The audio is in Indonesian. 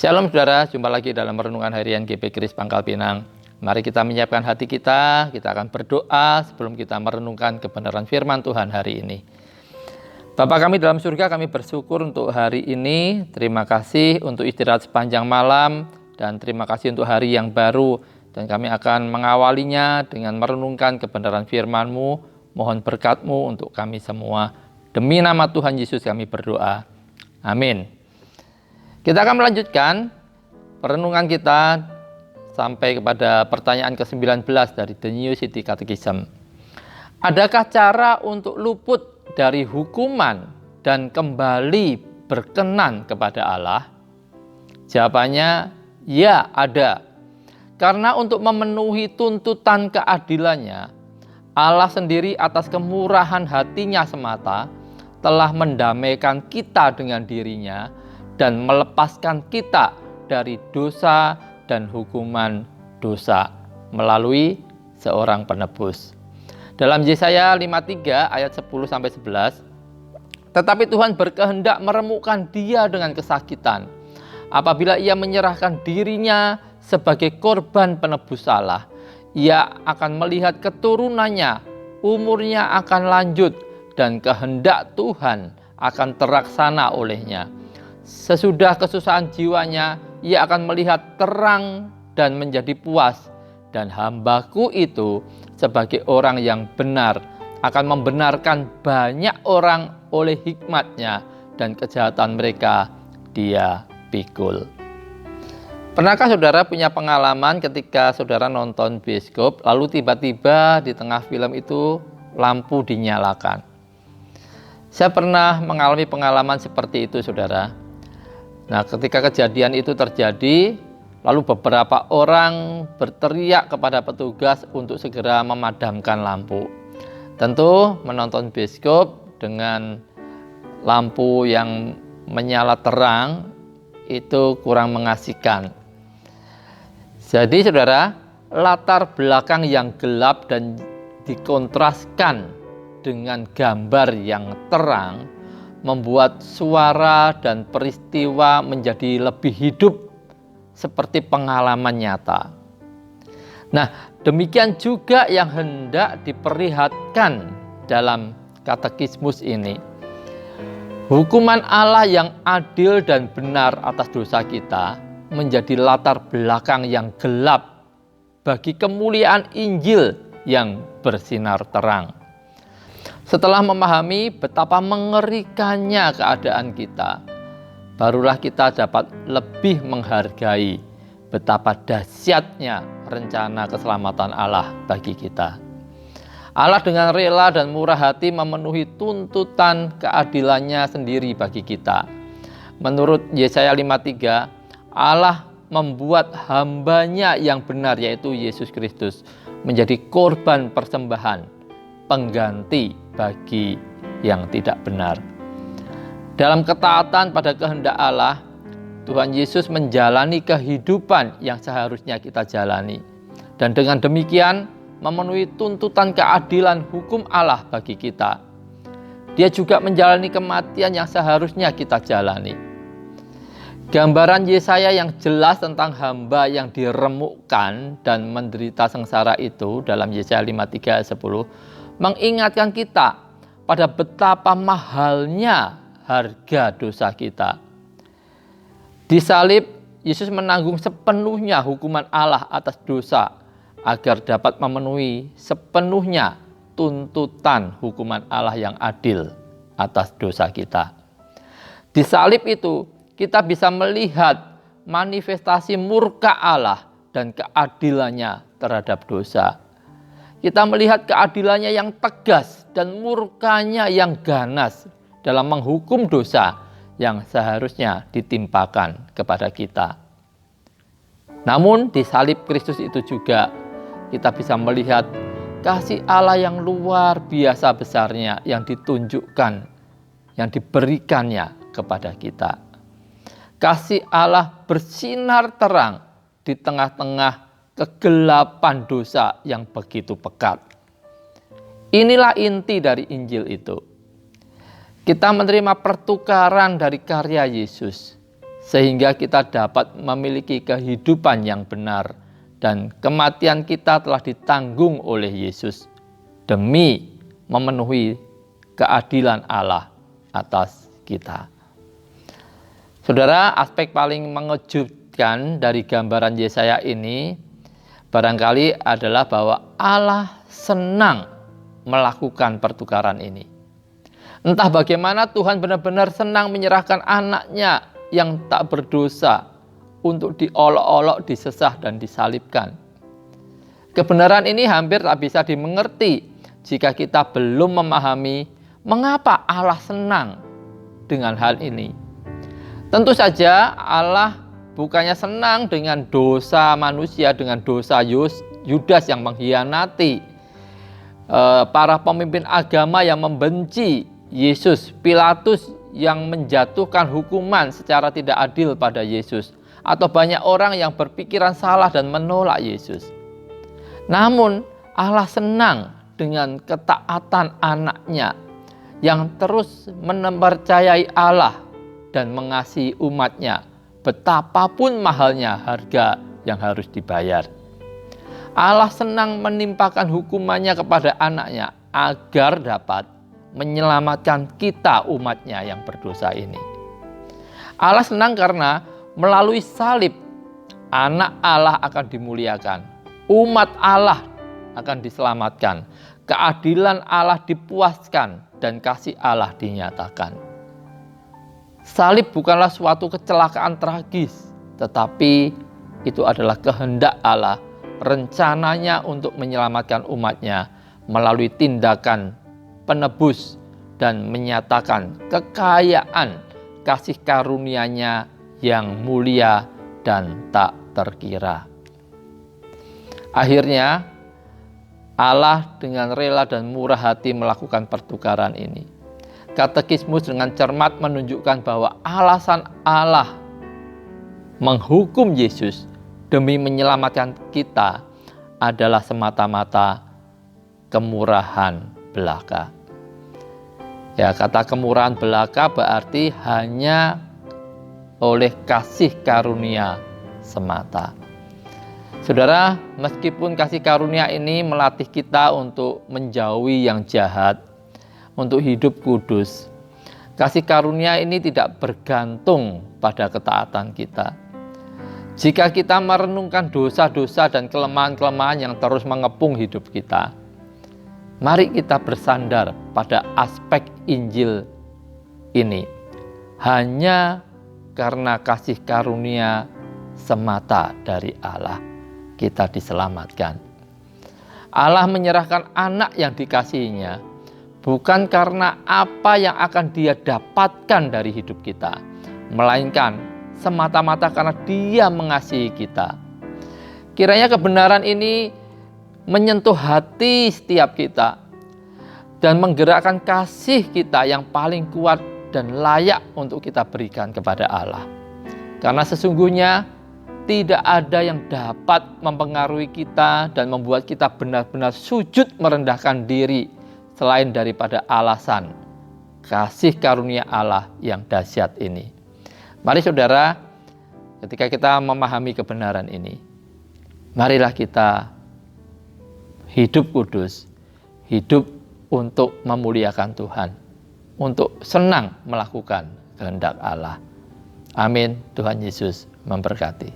Shalom saudara, jumpa lagi dalam Renungan Harian GP Kris Pangkal Pinang. Mari kita menyiapkan hati kita akan berdoa sebelum kita merenungkan kebenaran firman Tuhan hari ini. Bapa kami dalam surga, kami bersyukur untuk hari ini. Terima kasih untuk istirahat sepanjang malam dan terima kasih untuk hari yang baru. Dan kami akan mengawalinya dengan merenungkan kebenaran firman-Mu. Mohon berkat-Mu untuk kami semua. Demi nama Tuhan Yesus kami berdoa. Amin. Kita akan melanjutkan perenungan kita sampai kepada pertanyaan ke-19 dari The New City Catechism. Adakah cara untuk luput dari hukuman dan kembali berkenan kepada Allah? Jawabannya, ya ada. Karena untuk memenuhi tuntutan keadilannya, Allah sendiri atas kemurahan hatinya semata telah mendamaikan kita dengan dirinya dan melepaskan kita dari dosa dan hukuman dosa melalui seorang penebus. Dalam Yesaya 53 ayat 10-11, tetapi Tuhan berkehendak meremukkan dia dengan kesakitan apabila ia menyerahkan dirinya sebagai korban penebus salah. Ia akan melihat keturunannya, umurnya akan lanjut dan kehendak Tuhan akan terlaksana olehnya. Sesudah kesusahan jiwanya, ia akan melihat terang dan menjadi puas. Dan hambaku itu sebagai orang yang benar akan membenarkan banyak orang oleh hikmatnya dan kejahatan mereka dia pikul. Pernahkah saudara punya pengalaman ketika saudara nonton bioskop lalu tiba-tiba di tengah film itu lampu dinyalakan? Saya pernah mengalami pengalaman seperti itu saudara. Nah, ketika kejadian itu terjadi, lalu beberapa orang berteriak kepada petugas untuk segera memadamkan lampu. Tentu menonton bioskop dengan lampu yang menyala terang itu kurang mengasihkan. Jadi saudara, latar belakang yang gelap dan dikontraskan dengan gambar yang terang membuat suara dan peristiwa menjadi lebih hidup seperti pengalaman nyata. Nah, demikian juga yang hendak diperlihatkan dalam katekismus ini. Hukuman Allah yang adil dan benar atas dosa kita menjadi latar belakang yang gelap bagi kemuliaan Injil yang bersinar terang. Setelah memahami betapa mengerikannya keadaan kita, barulah kita dapat lebih menghargai betapa dahsyatnya rencana keselamatan Allah bagi kita. Allah dengan rela dan murah hati memenuhi tuntutan keadilannya sendiri bagi kita. Menurut Yesaya 53, Allah membuat hambanya yang benar yaitu Yesus Kristus menjadi korban persembahan, pengganti bagi yang tidak benar. Dalam ketaatan pada kehendak Allah, Tuhan Yesus menjalani kehidupan yang seharusnya kita jalani. Dan dengan demikian memenuhi tuntutan keadilan hukum Allah bagi kita. Dia juga menjalani kematian yang seharusnya kita jalani. Gambaran Yesaya yang jelas tentang hamba yang diremukkan dan menderita sengsara itu dalam Yesaya 53 ayat 10 mengingatkan kita pada betapa mahalnya harga dosa kita. Di salib, Yesus menanggung sepenuhnya hukuman Allah atas dosa agar dapat memenuhi sepenuhnya tuntutan hukuman Allah yang adil atas dosa kita. Di salib itu, kita bisa melihat manifestasi murka Allah dan keadilannya terhadap dosa. Kita melihat keadilannya yang tegas dan murkanya yang ganas dalam menghukum dosa yang seharusnya ditimpakan kepada kita. Namun di salib Kristus itu juga kita bisa melihat kasih Allah yang luar biasa besarnya yang ditunjukkan, yang diberikannya kepada kita. Kasih Allah bersinar terang di tengah-tengah kegelapan dosa yang begitu pekat. Inilah inti dari Injil itu. Kita menerima pertukaran dari karya Yesus. sehingga kita dapat memiliki kehidupan yang benar, dan kematian kita telah ditanggung oleh Yesus demi memenuhi keadilan Allah atas kita. Saudara, aspek paling mengejutkan dari gambaran Yesaya ini barangkali adalah bahwa Allah senang melakukan pertukaran ini. Entah bagaimana Tuhan benar-benar senang menyerahkan anaknya yang tak berdosa untuk diolok-olok, disesah, dan disalibkan. Kebenaran ini hampir tak bisa dimengerti jika kita belum memahami mengapa Allah senang dengan hal ini. Tentu saja Allah bukannya senang dengan dosa manusia, dengan dosa Yudas yang mengkhianati, para pemimpin agama yang membenci Yesus, Pilatus yang menjatuhkan hukuman secara tidak adil pada Yesus, atau banyak orang yang berpikiran salah dan menolak Yesus. Namun Allah senang dengan ketaatan anaknya yang terus mempercayai Allah dan mengasihi umatnya, betapapun mahalnya harga yang harus dibayar. Allah senang menimpakan hukumannya kepada anaknya agar dapat menyelamatkan kita umatnya yang berdosa ini. Allah senang karena melalui salib anak Allah akan dimuliakan, umat Allah akan diselamatkan, keadilan Allah dipuaskan, dan kasih Allah dinyatakan. Salib bukanlah suatu kecelakaan tragis, tetapi itu adalah kehendak Allah, rencananya untuk menyelamatkan umatnya melalui tindakan penebus dan menyatakan kekayaan kasih karunia-Nya yang mulia dan tak terkira. Akhirnya Allah dengan rela dan murah hati melakukan pertukaran ini. Katekismus dengan cermat menunjukkan bahwa alasan Allah menghukum Yesus demi menyelamatkan kita adalah semata-mata kemurahan belaka. Ya, kata kemurahan belaka berarti hanya oleh kasih karunia semata. Saudara, meskipun kasih karunia ini melatih kita untuk menjauhi yang jahat, untuk hidup kudus, kasih karunia ini tidak bergantung pada ketaatan kita. Jika kita merenungkan dosa-dosa dan kelemahan-kelemahan yang terus mengepung hidup kita, mari kita bersandar pada aspek Injil ini. Hanya karena kasih karunia semata dari Allah, kita diselamatkan. Allah menyerahkan anak yang dikasihinya bukan karena apa yang akan Dia dapatkan dari hidup kita, melainkan semata-mata karena Dia mengasihi kita. Kiranya kebenaran ini menyentuh hati setiap kita dan menggerakkan kasih kita yang paling kuat dan layak untuk kita berikan kepada Allah. Karena sesungguhnya tidak ada yang dapat mempengaruhi kita dan membuat kita benar-benar sujud merendahkan diri selain daripada alasan kasih karunia Allah yang dahsyat ini. Mari saudara, ketika kita memahami kebenaran ini, marilah kita hidup kudus, hidup untuk memuliakan Tuhan, untuk senang melakukan kehendak Allah. Amin. Tuhan Yesus memberkati.